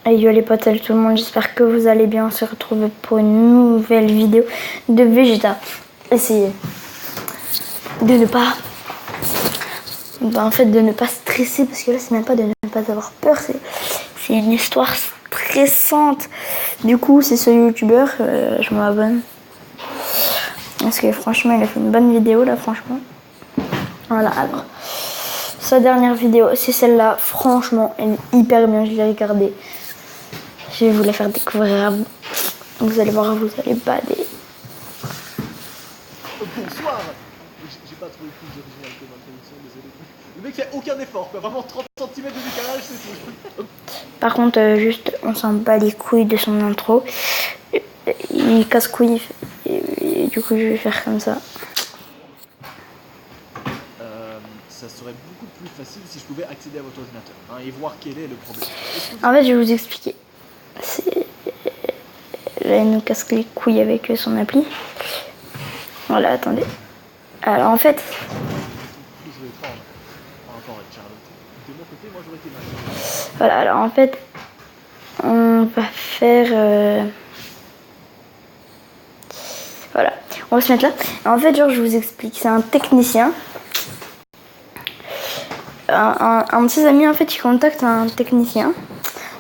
Et yo les potes, salut tout le monde, j'espère que vous allez bien. On se retrouve pour une nouvelle vidéo de Vegeta. Essayez de ne pas... en fait, de ne pas stresser, parce que là, c'est même pas de ne pas avoir peur, c'est une histoire stressante. Du coup, c'est ce youtubeur, je m'abonne. Parce que franchement, il a fait une bonne vidéo, là, franchement. Voilà, alors... Sa dernière vidéo, c'est celle-là. Franchement, elle est hyper bien, je l'ai regardée. Je vais vous la faire découvrir à vous. Vous allez voir, vous allez bader. Bonsoir. J'ai pas trouvé plus original que ma traduction, désolé. Le mec fait aucun effort, quoi. Vraiment 30 cm de décalage, c'est tout. Par contre, juste, on s'en bat les couilles de son intro. Il casse couilles. Et du coup, je vais faire comme ça. Ça serait beaucoup plus facile si je pouvais accéder à votre ordinateur hein, et voir quel est le problème. En fait, je vais vous expliquer. Là, il nous casse les couilles avec son appli. Voilà, attendez. Alors, en fait... Voilà, alors en fait, on va faire... Voilà, on va se mettre là. En fait, genre, je vous explique. C'est un technicien. Un de ses amis, en fait, il contacte un technicien.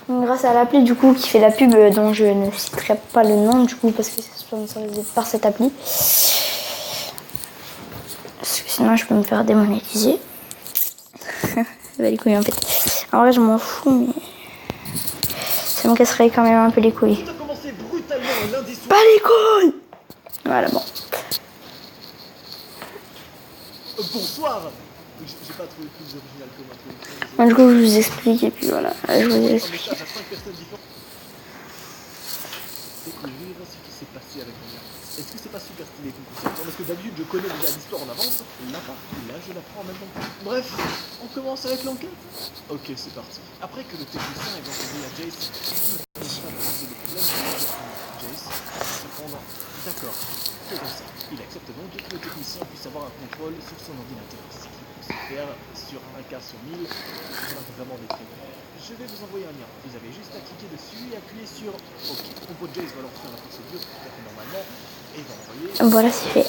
Donc, grâce à l'appli, du coup, qui fait la pub, dont je ne citerai pas le nom, du coup, parce que c'est sponsorisé par cette appli. Parce que sinon, je peux me faire démonétiser. Bah, les couilles, en fait. En vrai, je m'en fous, mais... ça me casserait quand même un peu les couilles. Pas les couilles! Voilà, bon. Bonsoir. J'ai pas trouvé plus original que ma traduction. Bon, du coup, je vous explique, et puis voilà. Je vous explique. Découvrir ce qui s'est passé avec mon gars. Est-ce que c'est pas super stylé tout ça? Parce que d'habitude je connais déjà l'histoire en avance, là je la prends en même temps. Bref, on commence avec l'enquête. Ok, c'est parti. Après que le technicien ait entendu à Jace, Jace, cependant, d'accord, faisons ça. Il accepte donc que le technicien puisse avoir un contrôle sur son ordinateur, ce qui peut se faire sur un cas sur 1000, on a vraiment des trucs. Je vais vous envoyer un lien. Vous avez juste à cliquer dessus et appuyer sur OK. Propos Jace va lancer la procédure tout à fait normalement et va envoyer. Voilà, c'est fait.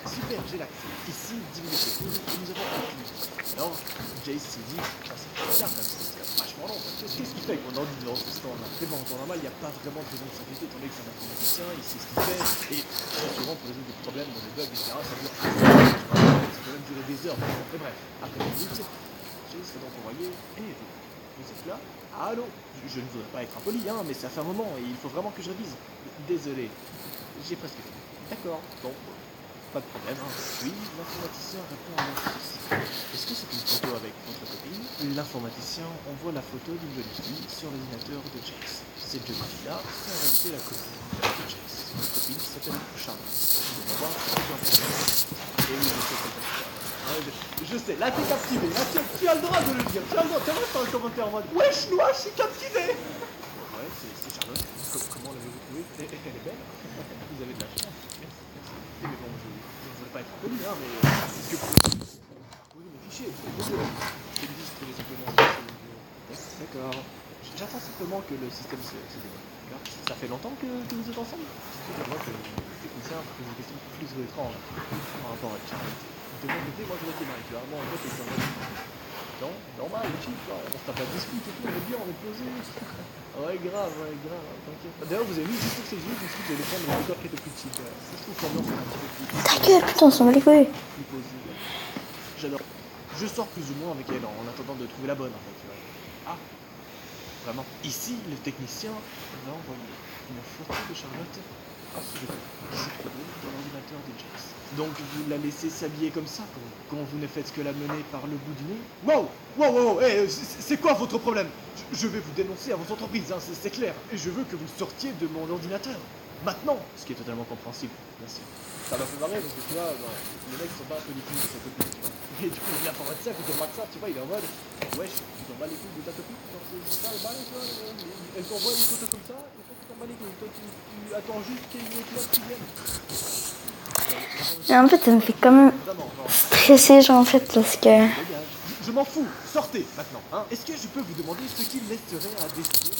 Super, j'ai l'accès. Ici, 10 minutes de pause et nous avons un client. Alors, Jace s'est dit, c'est bizarre, c'est vachement long. Qu'est-ce qu'il fait qu'on en dit durant ce temps-là? C'est bon, en temps normal, il n'y a pas vraiment de raison de s'inquiéter, étant donné que c'est un informaticien, il sait ce qu'il fait, et très souvent, pour résoudre des problèmes dans des bugs, etc., ça dure des heures. Ça peut même durer des heures. Mais bref, après 10 minutes, Jace va donc envoyer et vous êtes là? Allô? Je ne voudrais pas être impoli, hein, mais ça fait un moment et il faut vraiment que je révise. Désolé, j'ai presque fini. D'accord, bon, pas de problème. Hein. Oui, l'informaticien répond à mon souci. Est-ce que c'est une photo avec votre copine? L'informaticien envoie la photo d'une jeune fille sur l'ordinateur de Jace. Cette jeune fille-là, c'est en réalité la copine de Jace. Sa copine s'appelle Charlotte. Je vais voir si et oui, je sais que je sais, là t'es captivé, là tu as le droit de le dire, tu as le droit, tu as faire un commentaire en mode wesh, moi je suis captivé. Ouais, c'est Charlotte, comment l'avez-vous trouvé? Elle est belle, vous avez de la chance, merci. Mais bon, je ne voudrais pas être poli, hein, mais est-ce que vous me fichez, désolé, je me dis que les impléments d'accord, j'attends simplement que le système se développe, d'accord? Ça fait longtemps que vous êtes ensemble? Moi que le technicien pose une question plus étrange par rapport à Charlotte. De mon côté, moi j'aurais été mal, tu vois, moi en fait, c'est non, normal, le chiffre, on se tape pas de discute et tout, on est bien, on est posé. Ouais, grave, t'inquiète. D'ailleurs, vous avez vu, juste pour ces jeux, je me suis dit que j'allais prendre le décor qui était plus cheap. Je trouve que l'ambiance est un petit peu plus... Ta gueule, putain, on s'en bat les couilles. Plus posé. J'adore. Je sors plus ou moins avec elle en attendant de trouver la bonne, en fait, tu vois. Ah, vraiment. Ici, le technicien va envoyer une photo de Charlotte à ce jeu qui s'est trouvé dans l'ordinateur de Jace. Donc vous la laissez s'habiller comme ça quand vous ne faites que la mener par le bout du nez? Wow, hey, c'est quoi votre problème? Je vais vous dénoncer à votre entreprise, hein, c'est clair. Et je veux que vous sortiez de mon ordinateur. Maintenant, ce qui est totalement compréhensible, bien sûr. Ça m'a fait marrer parce que tu vois, les mecs sont pas un peu les couilles de sa copine, tu vois. Et du coup, l'informaticien, quand il remarque ça, tu vois, il est en mode wesh, tu t'en bats les couilles de ta copine, c'est ça le bail, tu vois. Elle t'envoie une photo comme ça, et toi tu t'en bats les couilles. Toi tu attends juste qu'il y ait une autre meuf qui vienne. Et en fait, ça me fait quand même stresser, genre, en fait, parce que... Je m'en fous, sortez maintenant, hein. Est-ce que je peux vous demander ce qu'il laisserait à décider?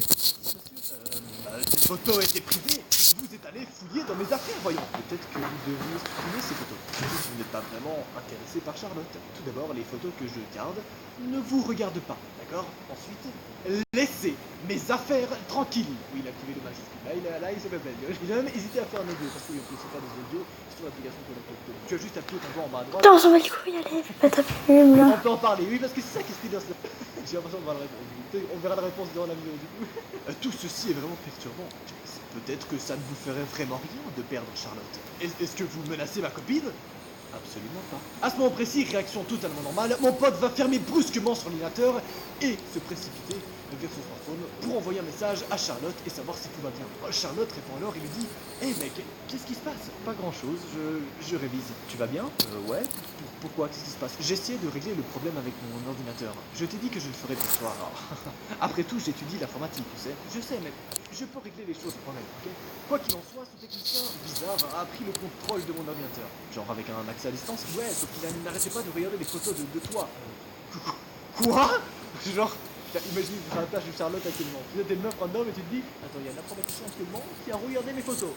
photos étaient privées. Vous êtes allé fouiller dans mes affaires, voyons. Peut-être que vous devriez supprimer ces photos. Surtout si vous n'êtes pas vraiment intéressé par Charlotte. Tout d'abord, les photos que je garde ne vous regardent pas, d'accord? Ensuite, laissez mes affaires tranquilles. Oui, il a activé le majuscule. Là, il se fait plaisir. Il a même hésité à faire un audio, parce que on peut se faire des audios sur l'application de la photo. Tu as juste appuyé ton doigt en bas à droite. Putain, on s'en va les couilles, allez, fais pas ta pub là. On peut en parler, oui, parce que c'est ça qui est stylé. J'ai l'impression de voir la réponse. On verra la réponse dans la vidéo du coup. Tout ceci est vraiment perturbant. Peut-être que ça ne vous ferait vraiment rien de perdre Charlotte. Est-ce que vous menacez ma copine? Absolument pas. À ce moment précis, réaction totalement normale, mon pote va fermer brusquement son ordinateur et se précipiter vers son smartphone pour envoyer un message à Charlotte et savoir si tout va bien. Charlotte répond alors et lui dit: Hé mec, qu'est-ce qui se passe? Pas grand chose, je révise. Tu vas bien? Ouais. Pourquoi? Qu'est-ce qui se passe? J'essayais de régler le problème avec mon ordinateur. Je t'ai dit que je le ferais pour toi. Après tout, j'étudie l'informatique, tu sais. Je sais, mais je peux régler les choses moi-même, ok? Quoi qu'il en soit, ce technicien bizarre a pris le contrôle de mon ordinateur. Genre avec un accès à distance? Ouais, sauf qu'il n'arrêtait pas de regarder les photos de toi. Quoi? Genre, imagine la page de Charlotte actuellement. Tu es une meuf random et tu te dis: attends, il y a un informaticien actuellement qui a regardé mes photos.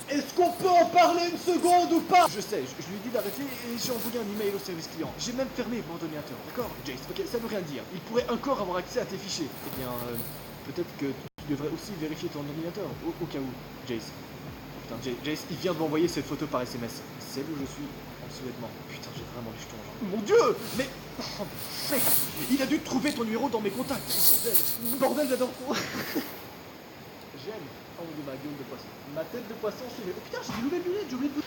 Est-ce qu'on peut en parler une seconde ou pas? Je sais, je lui ai dit d'arrêter et j'ai envoyé un email au service client. J'ai même fermé mon ordinateur, d'accord? Jace, ok, ça veut rien dire. Il pourrait encore avoir accès à tes fichiers. Eh bien, peut-être que tu devrais aussi vérifier ton ordinateur, au cas où, Jace. Putain, Jace, il vient de m'envoyer cette photo par SMS. C'est où je suis en sous-vêtements. Putain, j'ai vraiment les jetons, genre. Mon Dieu! Mais... Oh, mec, il a dû trouver ton numéro dans mes contacts. Bordel d'adore. J'aime. Oh mon dieu, ma gueule de poisson. Ma tête de poisson sur les... Oh putain, j'ai des nouvelles lunettes, j'ai oublié de...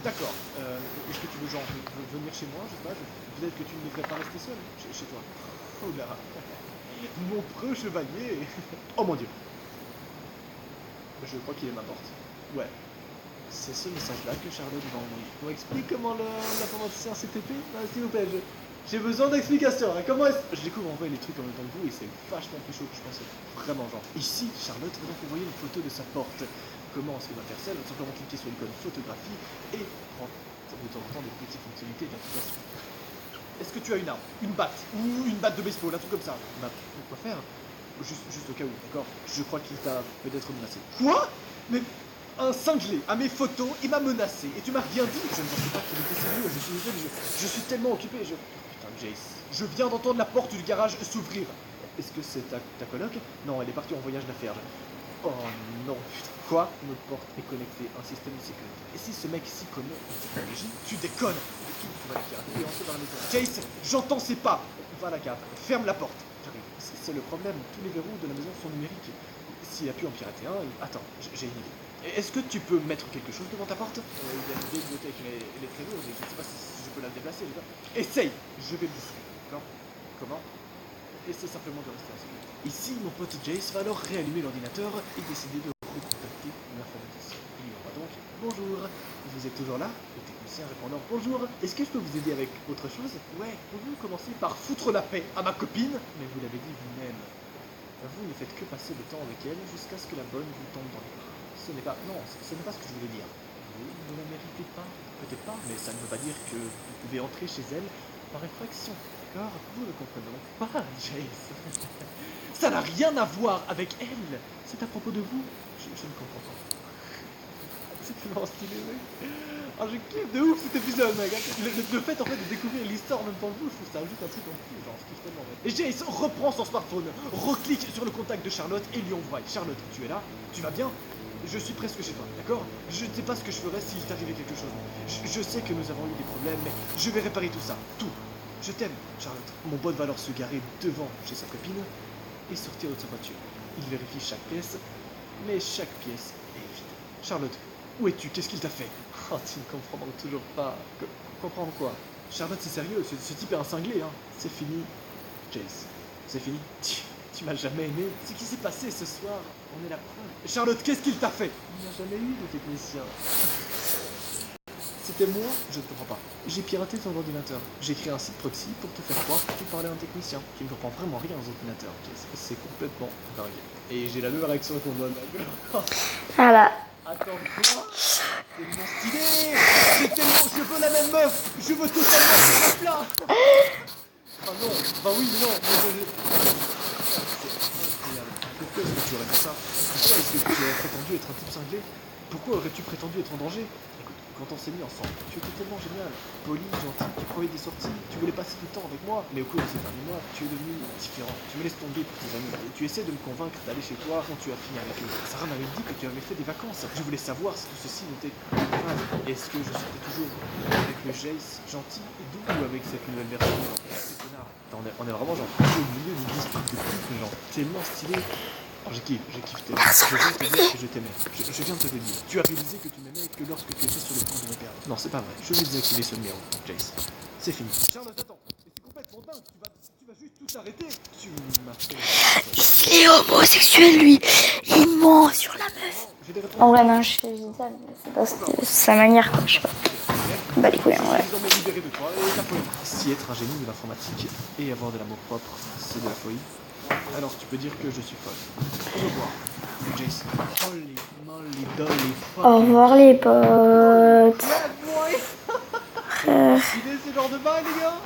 D'accord. Est-ce que tu veux genre venir chez moi? Je sais pas, peut-être que tu ne devrais pas rester seul chez toi. Oh là. Mon preux chevalier. Oh mon dieu. Je crois qu'il est à ma porte. Ouais. C'est ce message-là que Charlotte va envoyer. On explique comment l'informaticien s'est TP? S'il vous plaît, j'ai besoin d'explications. Hein. Comment est-ce... Je découvre en vrai les trucs en même temps que vous et c'est vachement plus chaud que je pensais. Vraiment genre. Ici, Charlotte va donc envoyer une photo de sa porte. Comment est-ce qu'elle va faire ça? Elle va simplement cliquer sur l'icône photographie et prendre de temps en temps des petites fonctionnalités d'application. Est-ce que tu as une arme? Une batte? Ou une batte de baseball? Un truc comme ça? Bah, pourquoi faire? Juste au cas où, d'accord? Je crois qu'il t'a peut-être menacé. Quoi? Mais... Un cinglé à mes photos, il m'a menacé et tu m'as rien dit. Je ne pensais pas qu'il était sérieux, je suis désolé, je suis tellement occupé, Putain, Jace. Je viens d'entendre la porte du garage s'ouvrir. Est-ce que c'est ta coloc? Non, elle est partie en voyage d'affaires. Oh non, putain. Quoi? Notre porte est connectée à un système de sécurité. Et si ce mec s'y connaît en technologie? Tu déconnes. Tu vas la cave et entrer dans la maison. Jace, j'entends ces pas. Va à la cave, ferme la porte. J'arrive. C'est le problème, tous les verrous de la maison sont numériques. S'il a pu en pirater un, attends, j'ai une idée. Est-ce que tu peux mettre quelque chose devant ta porte? Il y a une bibliothèque, mais elle est très lourde et je ne sais pas si je peux la déplacer. Essaye! Je vais le booster. D'accord? Comment? Essaye simplement de rester assis. Ici, mon pote Jace va alors réallumer l'ordinateur et décider de recontacter l'informaticien. Il y aura donc: bonjour, vous êtes toujours là? Le technicien répondant: bonjour, est-ce que je peux vous aider avec autre chose? Ouais, pouvez-vous commencer par foutre la paix à ma copine? Mais vous l'avez dit vous-même. Vous ne faites que passer le temps avec elle jusqu'à ce que la bonne vous tombe dans les bras. Ce n'est pas... Non, ce n'est pas ce que je voulais dire. Vous ne la méritez pas. Peut-être pas, mais ça ne veut pas dire que vous pouvez entrer chez elle par effraction. D'accord? Vous ne comprenez donc pas, Jace. Ça n'a rien à voir avec elle. C'est à propos de vous. Je ne comprends pas. C'est tellement stylé, mec. Oh, je kiffe de ouf cet épisode, mec. Le fait en fait de découvrir l'histoire en même temps que vous, je trouve ça ajoute un truc en plus. Genre, je kiffe tellement, mec. Et Jace reprend son smartphone, reclique sur le contact de Charlotte et lui envoie: Charlotte, tu es là? Tu vas bien? Je suis presque chez toi, d'accord? Je ne sais pas ce que je ferais s'il t'arrivait quelque chose. Je sais que nous avons eu des problèmes, mais je vais réparer tout ça. Tout. Je t'aime, Charlotte. Mon pote va alors se garer devant chez sa copine et sortir de sa voiture. Il vérifie chaque pièce, mais chaque pièce est vide. Charlotte, où es-tu? Qu'est-ce qu'il t'a fait? Oh, tu ne comprends donc toujours pas. Comprendre quoi? Charlotte, c'est sérieux, ce type est un cinglé, hein. C'est fini, Jace. C'est fini. Tu m'as jamais aimé. Ce qui s'est passé ce soir, on est la preuve. Charlotte, qu'est-ce qu'il t'a fait? Il n'y a jamais eu de technicien. C'était moi? Je ne comprends pas. J'ai piraté ton ordinateur. J'ai créé un site proxy pour te faire croire que tu parlais à un technicien qui ne comprend vraiment rien aux ordinateurs. C'est complètement dingue. Et j'ai la même réaction qu'on donne. Voilà. Attends, quoi? C'est tellement stylé! C'est tellement... Je veux la même meuf! Je veux totalement ce meuf-là! Ah non, bah oui, mais non, mais tu aurais fait ça? Pourquoi est-ce que tu aurais prétendu être un type cinglé? Pourquoi aurais-tu prétendu être en danger? Écoute, quand on s'est mis ensemble, tu étais tellement génial, poli, gentil, tu prenais des sorties, tu voulais passer du temps avec moi, mais au cours de ces derniers mois, tu es devenu différent. Tu me laisses tomber pour tes amis, et tu essaies de me convaincre d'aller chez toi quand tu as fini avec eux. Sarah m'avait dit que tu avais fait des vacances. Je voulais savoir si tout ceci n'était pas grave. Est-ce que je sortais toujours avec le Jace gentil et doux ou avec cette nouvelle version? On est vraiment genre au milieu d'une dispute de couple, genre tellement stylé. Oh, je kiffe tellement. Je viens de te dire que je t'aimais. Je viens de te le dire. Tu as réalisé que tu m'aimais et que lorsque tu étais sur le point de me perdre. Non, c'est pas vrai. Je vais désactiver ce numéro, Jace. C'est fini. Charles, attends. Mais c'est complètement dingue. Tu vas juste tout arrêter. Tu m'as fait... Il est homosexuel, lui. Il ment sur la meuf. En vrai, non, je fais ça, mais c'est pas sa manière, quoi. Je sais pas. Bah, les couilles, en vrai. Désormais libéré de toi et ta folie. Si être un génie de l'informatique et avoir de l'amour propre, c'est de la folie, alors tu peux dire que je suis folle. Au revoir, Jace. Holy moly dolly fuck. Au revoir, les potes. C'est genre de bail, les gars.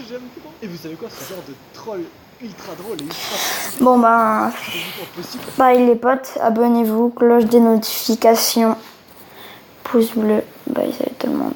J'aime trop. Et vous savez quoi, ce genre de troll ultra drôle et ultra Bon, bah, possible. bye, les potes. Abonnez-vous, cloche des notifications, pouce bleu. Bye, salut tout le monde.